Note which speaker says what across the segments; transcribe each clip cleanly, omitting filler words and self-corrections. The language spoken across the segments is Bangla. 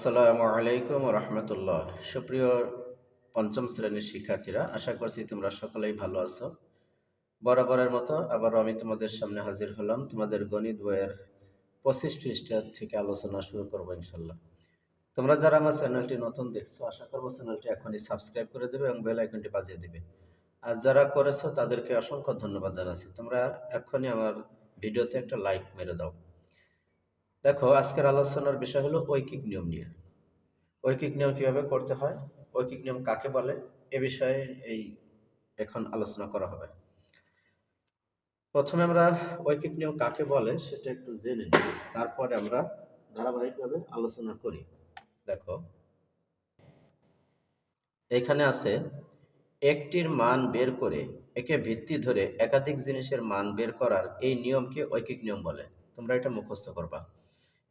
Speaker 1: আসসালামু আলাইকুম রহমতুল্লাহ। সুপ্রিয় পঞ্চম শ্রেণীর শিক্ষার্থীরা, আশা করছি তোমরা সকলেই ভালো আছো। বরাবরের মতো আবারও আমি তোমাদের সামনে হাজির হলাম তোমাদের গণিত বইয়ের 25 পৃষ্ঠা থেকে আলোচনা শুরু করবো ইনশাল্লাহ। তোমরা যারা আমার চ্যানেলটি নতুন দেখছো, আশা করবো চ্যানেলটি এখনই সাবস্ক্রাইব করে দেবে এবং বেল আইকনটি বাজিয়ে দেবে। আর যারা করেছো তাদেরকে অসংখ্য ধন্যবাদ জানাচ্ছি। তোমরা এখনই আমার ভিডিওতে একটা লাইক মেরে দাও। দেখো, আজকের আলোচনার বিষয় হলো ঐকিক নিয়ম নিয়ে। ঐকিক নিয়ম কিভাবে করতে হয়, ঐকিক নিয়ম কাকে বলে, এ বিষয়ে এই এখন আলোচনা করা হবে। প্রথমে আমরা ঐকিক নিয়ম কাকে বলে সেটা একটু জেনে নিই, তারপরে আমরা ধারাবাহিকভাবে আলোচনা করি। দেখো, এখানে আছে একটির মান বের করে একে ভিত্তি ধরে একাধিক জিনিসের মান বের করার এই নিয়মকে ঐকিক নিয়ম বলে। তোমরা এটা মুখস্থ করবা।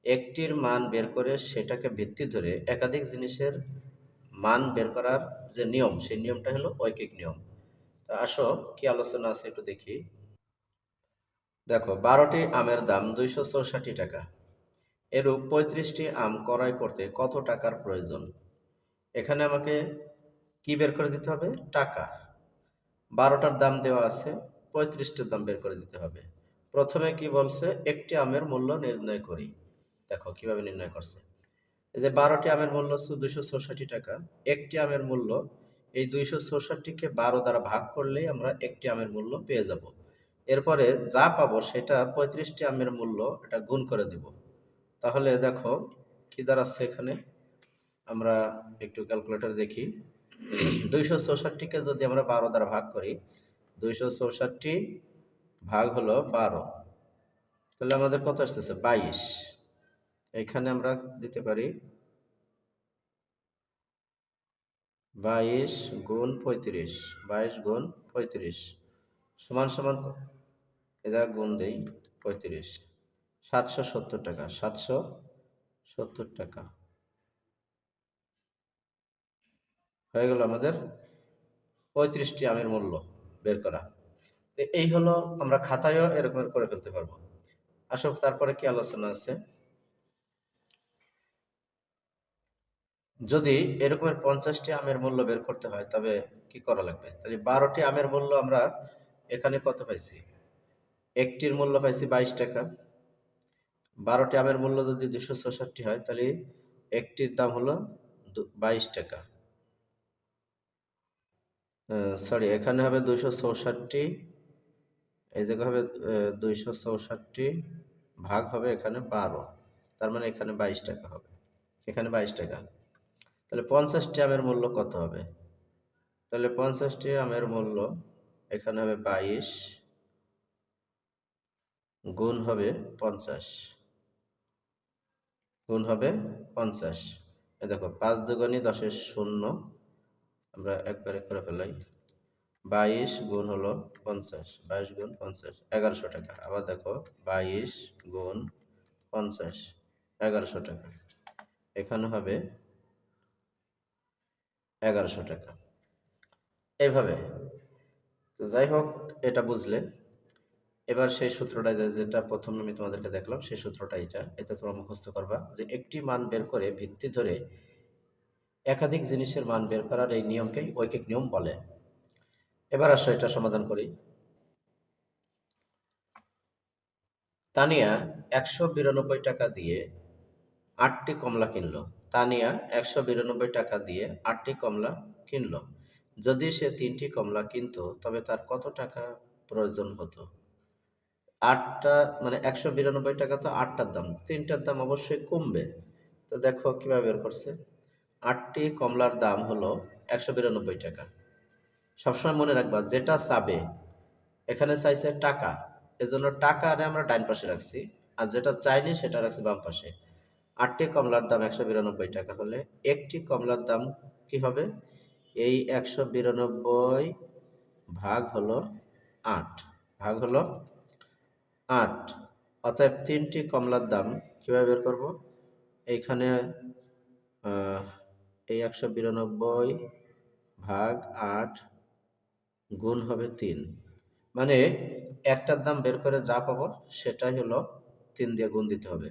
Speaker 1: একটির মান বের করে সেটাকে ভিত্তি ধরে একাধিক জিনিসের মান বের করার যে নিয়ম, সেই নিয়মটা হলো ঐকিক নিয়ম। তা আসো, কি আলোচনা আছে একটু দেখি। দেখো, 12টি আমের দাম 264 টাকা। এরূপ 35টি আম ক্রয় করতে কত টাকার প্রয়োজন? এখানে আমাকে কি বের করে দিতে হবে? টাকা। 12টার দাম দেওয়া আছে, 35টার দাম বের করে দিতে হবে। প্রথমে কি বলছে? একটি আমের মূল্য নির্ণয় করি। দেখো কিভাবে নির্ণয় করছে। এই যে 12টি আমের মূল্য হচ্ছে 264 টাকা। একটি আমের মূল্য, এই 264কে 12 দ্বারা ভাগ করলেই আমরা একটি আমের মূল্য পেয়ে যাব। এরপরে যা পাবো সেটা 35টি আমের মূল্য, এটা গুণ করে দেব। তাহলে দেখো কি দাঁড়াচ্ছে এখানে। আমরা একটু ক্যালকুলেটর দেখি। 264কে যদি আমরা 12 দ্বারা ভাগ করি, 264 ভাগ হলো 12, তাহলে আমাদের কত আসতেছে? 22। এখানে আমরা দিতে পারি 22 গুণ 35, 22 গুণ 35 সমান সমান এটা গুণ দেই 35, 770 টাকা। 770 টাকা হয়ে গেল আমাদের 35টি আমের মূল্য বের করা। এই হলো, আমরা খাতায়ও এরকম করে ফেলতে পারবো। আসলে তারপরে কি আলোচনা আছে। যদি এরকমের 50টি আমের মূল্য বের করতে হয় তবে কি করা লাগবে? তাহলে 12টি আমের মূল্য আমরা এখানে কত পাইছি? একটির মূল্য পাইছি 22 টাকা। 12টি আমের মূল্য যদি 264 হয়, তাহলে একটির দাম হলো 22 টাকা। সরি, এখানে হবে 264, এই জায়গায় হবে 264 ভাগ হবে এখানে 12, তার মানে এখানে 22 টাকা হবে। এখানে 22 টাকা। তাহলে 50টি আমের মূল্য কত হবে? তাহলে 50টি আমের মূল্য এখানে হবে 22 গুণ হবে 50, গুণ হবে 50। এই দেখো, 5 দুগুণী 10-এর শূন্য, আমরা একবারে করে ফেলাই। 22 গুণ হলো 50, 22 গুণ 50 1100 টাকা। আবার দেখো, 22 গুণ 50 1100 টাকা। এখানে হবে 1100 টাকা। এইভাবে। তো যাই হোক, এটা বুঝলে। এবার সেই সূত্রটা যেটা প্রথমে আমি তোমাদেরকে দেখলাম, সেই সূত্রটা এটা তোমরা মুখস্থ করবা যে একটি মান বের করে ভিত্তি ধরে একাধিক জিনিসের মান বের করার এই নিয়মকেই ঐকিক নিয়ম বলে। এবার আসো এটা সমাধান করি। তানিয়া 192 টাকা দিয়ে 8টি কমলা কিনলো। তানিয়া 192 টাকা দিয়ে 8টি কমলা কিনলো। যদি সে 3টি কমলা কিনতো তবে তার কত টাকা প্রয়োজন হতো? 8টা মানে 192 টাকা, তো 8টার দাম, 3টার দাম অবশ্যই কমবে। তো দেখো কিভাবে বের করছে। 8টি কমলার দাম হলো 192 টাকা। সবসময় মনে রাখবা, যেটা চাবে, এখানে চাইছে টাকা, এজন্য টাকা আরে আমরা ডাইন পাশে রাখছি, আর যেটা চাইনি সেটা রাখছি বাম পাশে। 8টি কমলার দাম 192 টাকা হলে একটি কমলার দাম কি হবে? এই 192 ভাগ হলো 8, ভাগ হলো 8। অতএব 3টি কমলার দাম কিভাবে বের করব? এইখানে আহ, এই 192 ভাগ 8 গুণ হবে 3, মানে একটার দাম বের করে যা পাবো সেটাই হলো 3 দিয়ে গুণ দিতে হবে।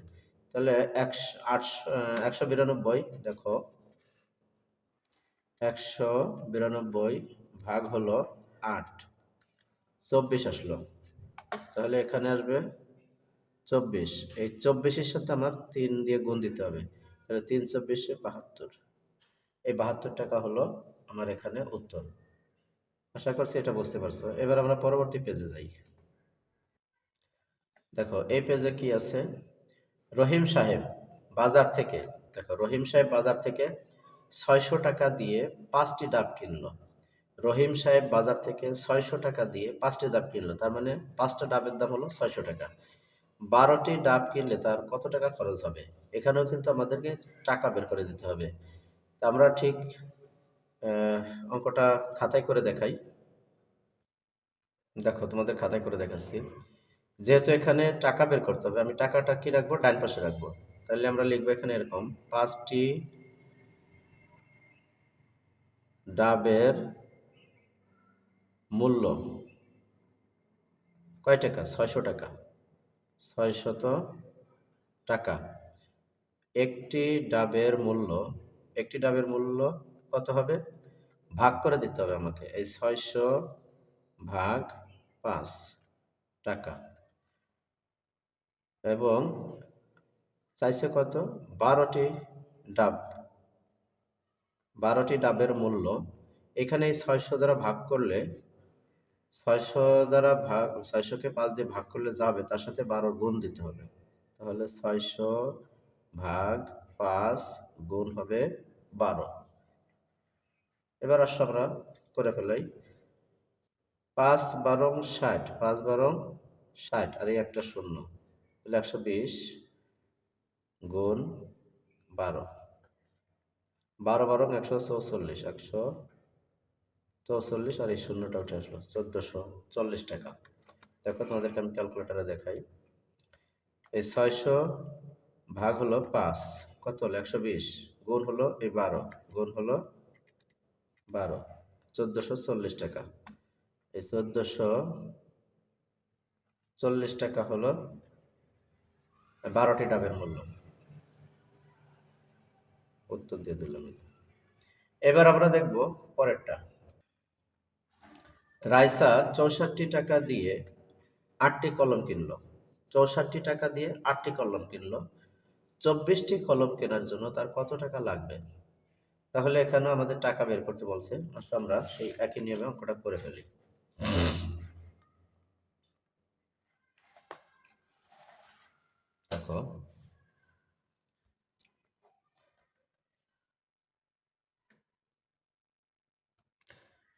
Speaker 1: তাহলে 192 দেখো, 192 ভাগ হলো 8, 24 আসলো। তাহলে এখানে আসবে 24। এই 24-এর সাথে আমার 3 দিয়ে গুণ দিতে হবে। তাহলে 3 24-এ 72। এই 72 টাকা হলো আমার এখানে উত্তর। আশা করছি এটা বুঝতে পারছো। এবার আমরা পরবর্তী পেজে যাই। দেখো এই পেজে কি আছে, রহিম সাহেব বাজার থেকে, দেখো রহিম সাহেব বাজার থেকে 600 টাকা দিয়ে 5টি ডাব কিনলো। রহিম সাহেব বাজার থেকে 600 টাকা দিয়ে 5টি ডাব কিনলো, তার মানে 5টা ডাবের দাম হলো 600 টাকা। 12টি ডাব কিনলে তার কত টাকা খরচ হবে? এখানেও কিন্তু আমাদেরকে টাকা বের করে দিতে হবে। তা আমরা ঠিক আহ, অঙ্কটা খাতায় করে দেখাই। দেখো তোমাদের খাতায় করে দেখাচ্ছি। যেহেতু এখানে টাকা বের করতে হবে, আমি টাকাটা কি রাখবো, ডান পাশে রাখবো। তাহলে আমরা লিখবো এখানে এরকম, 5টি ডাবের মূল্য কয় টাকা? 600 টাকা। 600 টাকা। একটি ডাবের মূল্য, একটি ডাবের মূল্য কত হবে? ভাগ করে দিতে হবে আমাকে। এই 600 ভাগ 5 টাকা, এবং চাইছে কত? 12টি ডাব। 12টি ডাবের মূল্য, এখানে এই 600 দ্বারা ভাগ করলে, 600 দ্বারা ভাগ, 600-কে 5 দিয়ে ভাগ করলে যাবে, তার সাথে 12 গুণ দিতে হবে। তাহলে 600 ভাগ 5 গুণ হবে 12। এবার আসো আমরা করে ফেলাই। 5 12 60, 5 12 60, আর এই একটা শূন্য, তাহলে 120 গুণ 12, 12 12 144, 144, আর এই শূন্যটা উঠে আসলো 1440 টাকা। দেখো তোমাদেরকে আমি ক্যালকুলেটারে দেখাই। এই 600 ভাগ হলো 5, কত হলো? 120, গুণ হলো এই 12, গুণ হলো 12, 1440 টাকা। এই 1440 টাকা হলো 12টি ডাবের মূল্য। উত্তর দিয়ে দিলাম। এবার আমরা দেখব পরেরটা। রাইসা 64 টাকা দিয়ে 8টি কলম কিনলো। 64 টাকা দিয়ে 8টি কলম কিনলো। 24টি কলম কেনার জন্য তার কত টাকা লাগবে? তাহলে এখানেও আমাদের টাকা বের করতে বলছে। আসলে আমরা সেই একই নিয়মে অঙ্কটা করে ফেলি। দেখো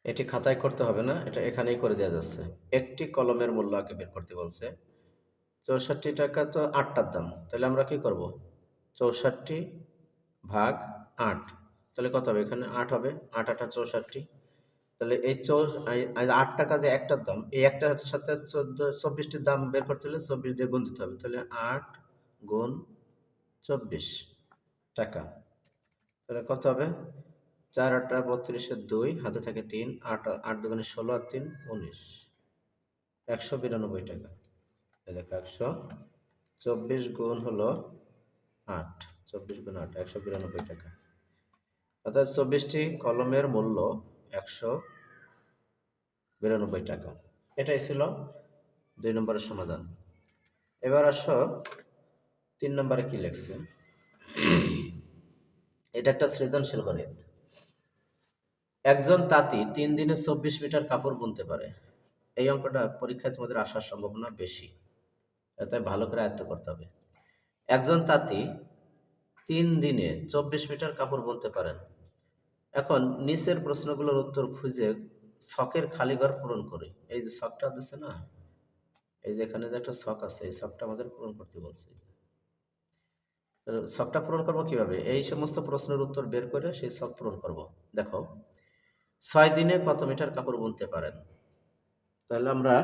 Speaker 1: এটি খাতায় করতে হবে না, এটা এখানেই করে দেওয়া যাচ্ছে। একটি কলমের মূল্য আগে বের করতে বলছে। 64 টাকা তো 8টার দাম, তাহলে আমরা কি করব? 64 ভাগ 8, তাহলে কত হবে? এখানে 8 হবে, 8 8 64। তাহলে এই 8 টাকা যে একটার দাম, এই একটার সাথে 24টির দাম বের করতে হলে 24 দিয়ে গুণ দিতে হবে। তাহলে 8 গুণ 24 টাকা, তাহলে কত হবে? 4 8 32, 2 হাতে থাকে 3, 8 8 দুগুণে 16, আর 3 19, 192 টাকা। এই দেখো 124 গুণ হলো 8, 24 গুণ 8, 192 টাকা। অর্থাৎ 24টি কলমের মূল্য 192 টাকা। এটাই ছিল 2 নম্বরের সমাধান। এবার আসো 3 নম্বরে কি লিখছে। এটা একটা সৃজনশীল গণিত। একজন তাঁতি 3 দিনে 24 মিটার কাপড় বুনতে পারে। এই অঙ্কটা পরীক্ষায় তোমাদের আসার সম্ভাবনা বেশি, তাই ভালো করে আয়ত্ত করতে হবে। একজন তাঁতি 3 দিনে 24 মিটার কাপড় বুনতে পারেন। এখন নিচের প্রশ্নগুলোর উত্তর খুঁজে ছকের খালি ঘর পূরণ করি। এই যে ছকটা দিচ্ছে না, এই যে এখানে যে একটা ছক আছে, এই ছকটা আমাদের পূরণ করতে বলছে। তো ছকটা পূরণ করব কিভাবে? এই সমস্ত প্রশ্নের উত্তর বের করে সেই ছক পূরণ করব। দেখো 6 দিনে কত মিটার কাপড় বুনতে পারেন? তাহলে আমরা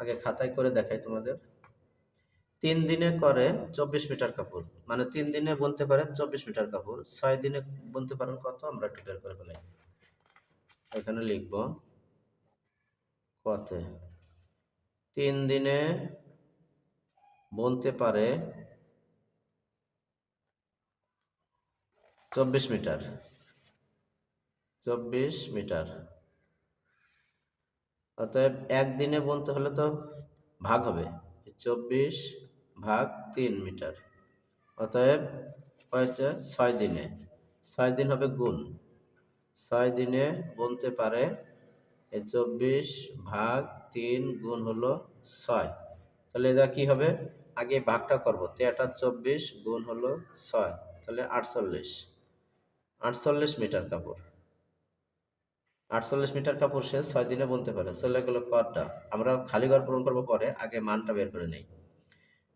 Speaker 1: আগে খাতায় করে দেখাই তোমাদের। 3 দিনে করে 24 মিটার কাপড়, মানে 3 দিনে বুনতে পারেন 24 মিটার কাপড়। 6 দিনে বুনতে পারেন কত? আমরা একটু বের করে ফেলাই। এখানে লিখব কত। 3 দিনে বুনতে পারে 24 মিটার, 24 মিটার। অতএব একদিনে বুনতে হলে তো ভাগ হবে, 24/3 মিটার। অতএব কয়টা? 6 দিনে, 6 দিন হবে গুণ, 6 দিনে বুনতে পারে। এই 24/3 গুণ হলো 6। তাহলে এটা কি হবে? আগে ভাগটা করবো, 23 গুণ হলো 6, তাহলে 48, 48 মিটার কাপড়। 48 মিটার কাপড় সে 6 দিনে বুনতে পারে। চলে গেল কটা, আমরা খালি ঘর পূরণ করবো পরে, আগে মানটা বের করে নেই।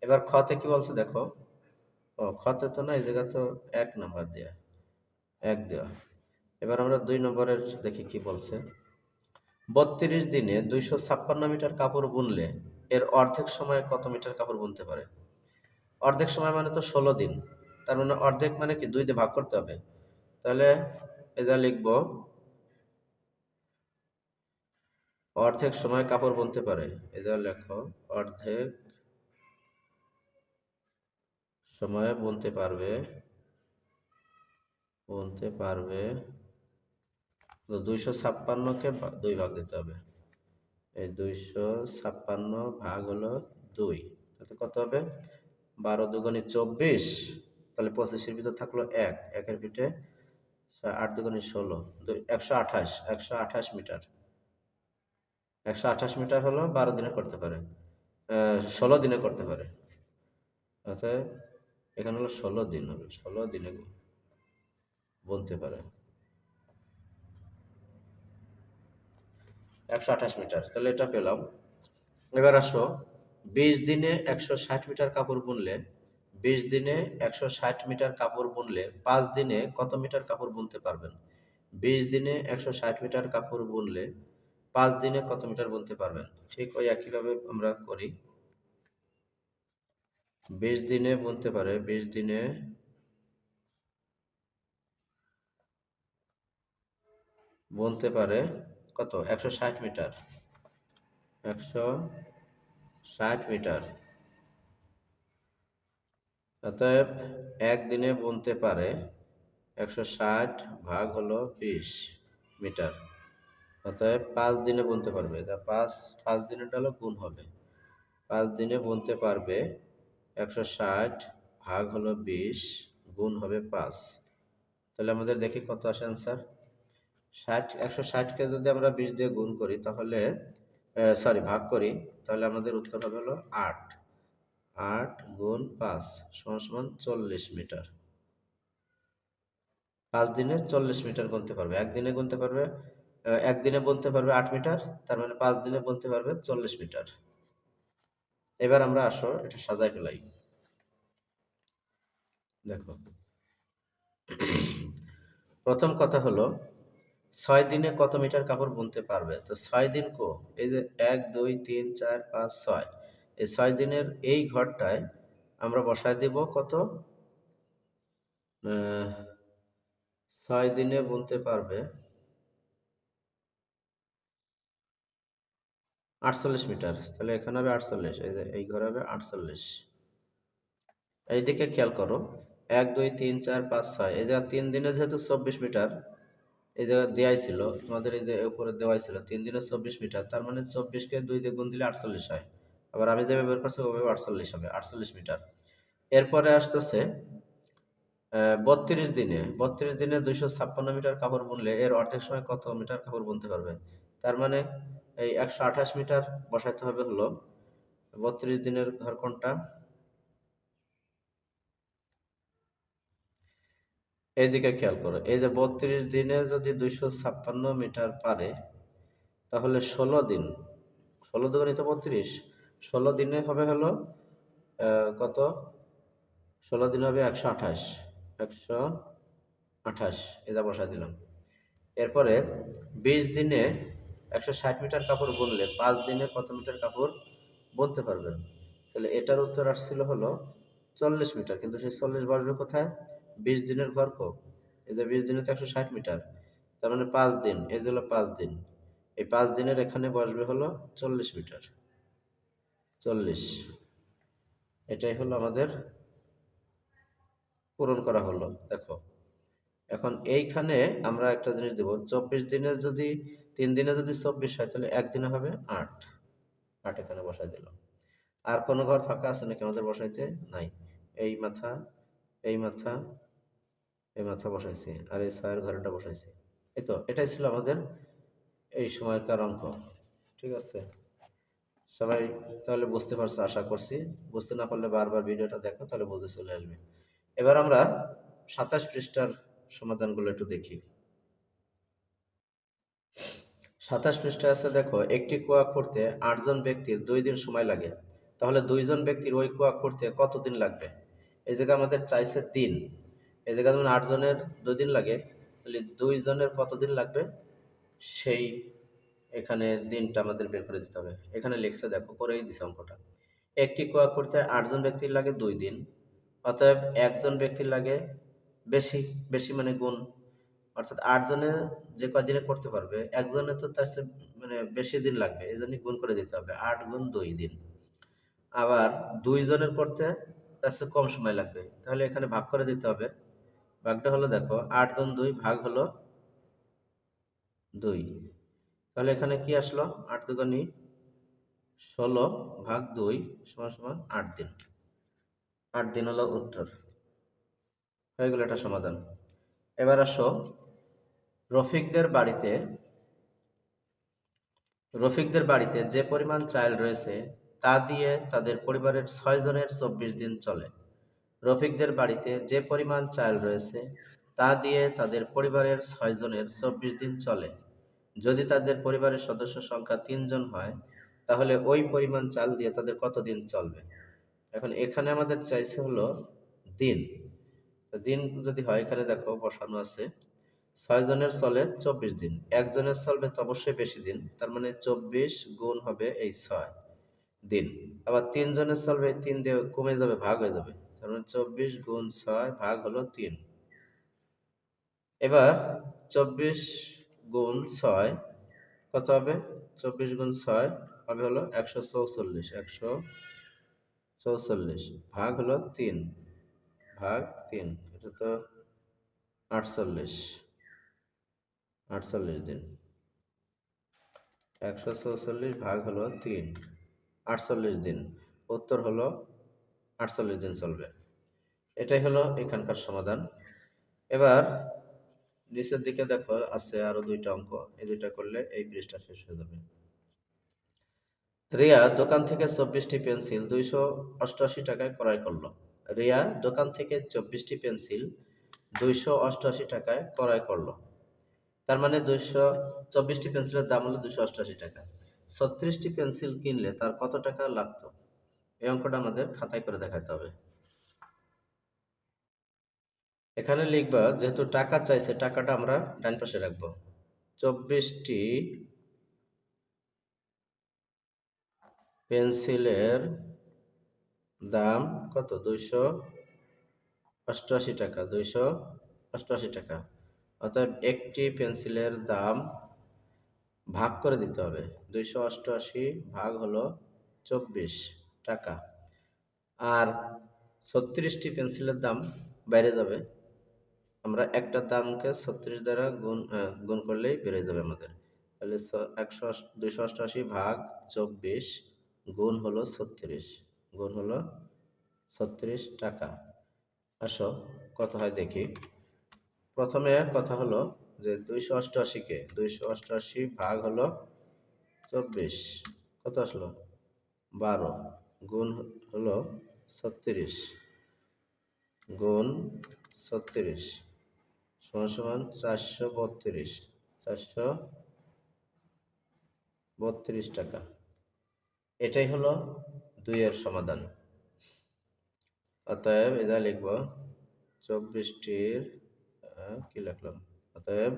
Speaker 1: এবার খতে কি বলছে দেখো। ও খতে তো না, এই জায়গা তো 1 নাম্বার দেয়া, 1 দেওয়া। এবার আমরা 2 নম্বরের দেখি কি বলছে। 32 দিনে 256 মিটার কাপড় বুনলে এর অর্ধেক সময়ে কত মিটার কাপড় বুনতে পারে? অর্ধেক সময় মানে তো 16 দিন, তার মানে অর্ধেক মানে কি 2 দিয়ে ভাগ করতে হবে। তাহলে এটা লিখবো, অর্ধেক সময় কাপড় বুনতে পারে। এটা লেখো, অর্ধেক সময়ে বুনতে পারবে, বুনতে পারবে। তো 256কে 2 ভাগ দিতে হবে। এই 256 ভাগ হলো 2, তাতে কত হবে? 12×2 = 24। তাহলে 25-এর ভিতর থাকলো 1, 1-এর ভিতরে 8×2 = 16, 128, 128 মিটার। 128 মিটার হলো 12 দিনে করতে পারে, 16 দিনে করতে পারে। অর্থাৎ এখানে হলো 16 দিন, হবে 16 দিনে বুনতে পারে 128 মিটার। তাহলে এটা পেলাম। এবার আসো, 20 দিনে 160 মিটার কাপড় বুনলে, 20 দিনে 160 মিটার কাপড় বুনলে 5 দিনে কত মিটার কাপড় বুনতে পারবেন? 20 দিনে 160 মিটার কাপড় বুনলে 5 দিনে কত মিটার বুনতে পারবেন? ঠিক ওই একইভাবে আমরা করি। 20 দিনে বুনতে পারে, 20 দিনে বুনতে পারে কত? 160 মিটার, 160 মিটার। অতএব একদিনে বুনতে পারে 160 ভাগ হলো 20 মিটার। অতএব 5 দিনে বুনতে পারবে, তা 5 দিনেরটা হলো গুণ হবে। 5 দিনে বুনতে পারবে 160 ভাগ হলো 20, গুণ হবে 5। তাহলে আমাদের দেখি কত আসে অ্যান্সার। 160কে যদি আমরা 20 দিয়ে গুণ করি তাহলে, সরি ভাগ করি, তাহলে আমাদের উত্তর হবে হলো 8। 8 গুণ 5 সমান সমান 40 মিটার। 5 দিনে 40 মিটার গুনতে পারবে, একদিনে গুনতে পারবে, একদিনে বুনতে পারবে 8 মিটার, তার মানে 5 দিনে বুনতে পারবে 40 মিটার। এবার আমরা আসো এটা সাজাই ফেলাই। দেখো, প্রথম কথা হলো 6 দিনে কত মিটার কাপড় বুনতে পারবে? তো 6 দিন এই যে 1 2 3 4 5 6, এই 6 দিনের এই ঘরটায় আমরা বসায় দেব কত? 6 দিনে বুনতে পারবে 48 মিটার। তাহলে এখানে হবে 48, এই যে এই ঘরে হবে 48। এইদিকে খেয়াল করো, 1 2 3 4 5 6, এই যে 3 দিনে যেহেতু 24 মিটার, এই জায়গায় দেওয়াই ছিল তোমাদের, এই যে উপরে দেওয়াই ছিল 3 দিনে 24 মিটার, তার মানে 24কে 2 দিয়ে গুণ দিলে 48 হয়। আবার আমি যেভাবে বের করছি ওভাবে 48 হবে, 48 মিটার। এরপরে আসতেছে 32 দিনে, 32 দিনে 256 মিটার কাপড় বুনলে এর অর্ধেক সময় কত মিটার কাপড় বুনতে পারবে? তার মানে এই 128 মিটার বসাইতে হবে হলো। 32 দিনের ঘর কোনটা? এইদিকে খেয়াল করো, এই যে 32 দিনে যদি 256 মিটার পারে, তাহলে 16 দিন, 16 দুগুণে তো 32, 16 দিনে হবে হলো কত? 16 দিনে হবে 128, 128, এটা বসাই দিলাম। এরপরে 20 দিনে 160 মিটার কাপড় বুনলে 5 দিনে কত মিটার কাপড় বুনতে পারবেন? তাহলে এটার উত্তর আসছিল হলো 40 মিটার, কিন্তু সেই 40 বসবে কোথায়? 20 দিনের ঘর এই যে 20 দিনে তো 160 মিটার, তার মানে 5 দিন, এই যে হলো 5 দিন, এই 5 দিনের এখানে বসবে হলো 40 মিটার, 40। এটাই হলো আমাদের পূরণ করা হলো। দেখো, এখন এইখানে আমরা একটা জিনিস দেব, 24 দিনে যদি 3 দিনে যদি 24 হয় তাহলে একদিনে হবে 8। 8 এখানে বসাই দিলাম। আর কোনো ঘর ফাঁকা আছে নাকি আমাদের বসাইতে? নাই। এই মাথা, এই মাথা, এই মাথা বসাইছি আর এই 6 এর ঘরটা বসাইছি। এই তো এটাই ছিল আমাদের এই সময়কার অঙ্ক। ঠিক আছে? সবাই তাহলে বুঝতে পারছো আশা করছি। বুঝতে না পারলে বারবার ভিডিওটা দেখো, তাহলে বুঝে চলে আসবে। এবার আমরা 27 পৃষ্ঠার সমাধানগুলো একটু দেখি। 27 পৃষ্ঠায় আছে, দেখো একটি কুয়া খুঁড়তে 8 জন ব্যক্তির 2 দিন সময় লাগে, তাহলে 2 জন ব্যক্তির ওই কুয়া খুঁড়তে কত দিন লাগবে? এই জায়গায় আমাদের চাইছে দিন। এই জায়গায় যেমন 8 জনের 2 দিন লাগে, তাহলে 2 জনের কত দিন লাগবে সেই এখানে দিনটা আমাদের বের করে দিতে হবে। এখানে লিখছে, দেখো করেই দিছে অঙ্কটা। একটি কুয়া খুঁড়তে 8 জন ব্যক্তির লাগে 2 দিন, অতএব একজন ব্যক্তির লাগে বেশি। বেশি মানে গুণ, অর্থাৎ 8 জনে যে কয়দিনে করতে পারবে, একজনে তো তার চেয়ে মানে বেশি দিন লাগবে, এই জন্যই গুণ করে দিতে হবে, 8 গুণ 2 দিন। আবার 2 জনের করতে তার চেয়ে কম সময় লাগবে, তাহলে এখানে ভাগ করে দিতে হবে। ভাগটা হলো, দেখো 8 গুণ 2 ভাগ হলো 2। তাহলে এখানে কি আসলো, 8 দুগুণী 16 ভাগ 2 সমান সমান 8 দিন। 8 দিন হলো উত্তর। হয়ে গেল এটা সমাধান। এবার আসো, রফিকদের বাড়িতে রফিকদের বাড়িতে যে পরিমাণ চাল রয়েছে তা দিয়ে তাদের পরিবারের 6 জনের 24 দিন চলে। রফিকদের বাড়িতে যে পরিমাণ চাল রয়েছে তা দিয়ে তাদের পরিবারের 6 জনের 24 দিন চলে। যদি তাদের পরিবারের সদস্য সংখ্যা 3 জন হয়, তাহলে ওই পরিমাণ চাল দিয়ে তাদের কত দিন চলবে? এখন এখানে আমাদের চাইছে হলো দিন। তো দিন যদি হয়, এখানে দেখো বসানো আছে, 6 জনের চলে 24 দিন, একজনের চলবে তো অবশ্যই বেশি দিন, তার মানে 24 গুণ হবে এই 6 দিন। আবার 3 জনের চলবে, 3 দিয়ে কমে যাবে, ভাগ হয়ে যাবে, তার মানে 24 গুণ 6 ভাগ হলো 3। এবার 24 গুণ 6 কত হবে? 24 গুণ 6 হবে হলো 144। 144 ভাগ হলো 3, ভাগ 3, এটা তো 48। 48 দিন। 144 ভাগ হলো 3, 48 দিন। উত্তর হলো 48 দিন চলবে। এটাই হলো এখানকার সমাধান। এবার নিচের দিকে দেখো আছে আরো 2টা অঙ্ক, এই 2টা করলে এই পৃষ্ঠা শেষ হয়ে যাবে। রিয়া দোকান থেকে 24টি পেন্সিল 288 টাকায় ক্রয় করলো। রিয়া দোকান থেকে 24টি পেন্সিল 288 টাকায় ক্রয় করলো। তার মানে 224টি পেন্সিলের দাম হলো 288 টাকা। 36টি পেন্সিল কিনলে তার কত টাকা লাগতো? এই অঙ্কটা আমাদের খাতায় করে দেখাতে হবে। এখানে লিখবা, যেহেতু টাকা চাইছে টাকাটা আমরা ডান পাশে রাখবো। 24টি পেন্সিলের দাম কত? 288 টাকা। 288 টাকা, অর্থাৎ একটি পেন্সিলের দাম ভাগ করে দিতে হবে। 288 ভাগ হলো 24 টাকা। আর 36টি পেন্সিলের দাম বাইরে যাবে, আমরা একটা দামকে 36 দ্বারা গুণ করলেই বেড়ে যাবে আমাদের। তাহলে 288 ভাগ 24 গুণ হলো 36, গুণ হলো 36 টাকা। আসো কত হয় দেখি। প্রথমে কথা হলো যে 288-কে 288 ভাগ হলো 24, কত আসলো? 12, গুণ হলো 36, গুণ 36 সমান সমান 432, 432 টাকা। এটাই হলো 2 এর সমাধান। অতএব এটা লিখব, 24টির কি লিখলাম, অতএব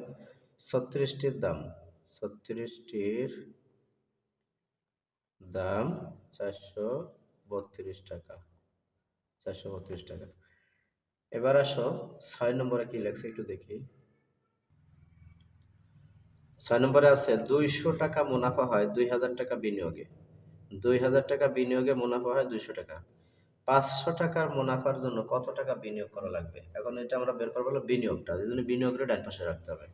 Speaker 1: 36টির দাম, 36টির দাম 432 টাকা। 432 টাকা। এবার আসো 6 নম্বরে কি লেখছে একটু দেখি। 6 নম্বরে আছে 200 টাকা মুনাফা হয় 2000 টাকা বিনিয়োগে। 2000 টাকা বিনিয়োগে মুনাফা হয় 200 টাকা। 500 টাকার মুনাফার জন্য কত টাকা বিনিয়োগ করা লাগবে? এখন এটা আমরা বের করবো হলো বিনিয়োগটা। এই জন্য বিনিয়োগটা ডান পাশে রাখতে হবে।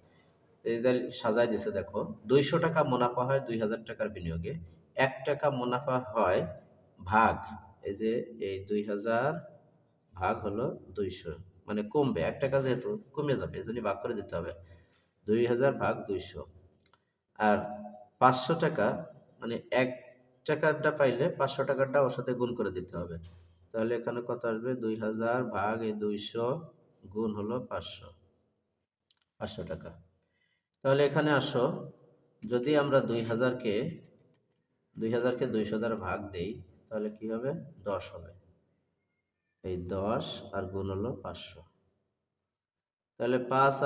Speaker 1: এই যে সাজায় দিছে দেখো, 200 টাকা মুনাফা হয় 2000 টাকার বিনিয়োগে। 1 টাকা মুনাফা হয় ভাগ, এই যে এই 2000 ভাগ হলো 200, মানে কমবে। 1 টাকা যেহেতু কমে যাবে, এই জন্য ভাগ করে দিতে হবে। 2000 ভাগ 200। আর 500 টাকা, মানে 1 টাকারটা পাইলে 500 টাকারটা ওর সাথে গুণ করে দিতে হবে। তাহলে এখানে কত আসবে? 2000 ভাগ এই 200 গুণ হলো 500, 500 টাকা। তাহলে এখানে আসো, যদি আমরা 2000কে 200 দ্বারা ভাগ দেই, তাহলে কি হবে? 10 হবে। এই 10 আর গুণ হলো 500। তাহলে 500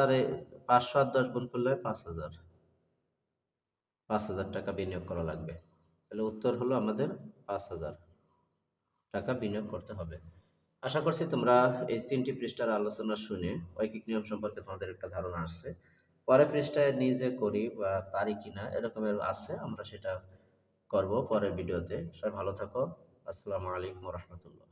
Speaker 1: আর 10 গুণ করলে 5000, 5000 টাকা বিনিয়োগ করা লাগবে। তাহলে উত্তর হলো আমাদের 5000 টাকা বিনিয়োগ করতে হবে। আশা করছি তোমরা এই 3টি পৃষ্ঠার আলোচনা শুনে ঐকিক নিয়ম সম্পর্কে তোমাদের একটা ধারণা আসছে। পরের পৃষ্ঠায় নিজে করি বা পারি কিনা এরকমের আছে, আমরা সেটা করব পরের ভিডিওতে। সবাই ভালো থাকো। আসসালামু আলাইকুম ওয়া রাহমাতুল্লাহ।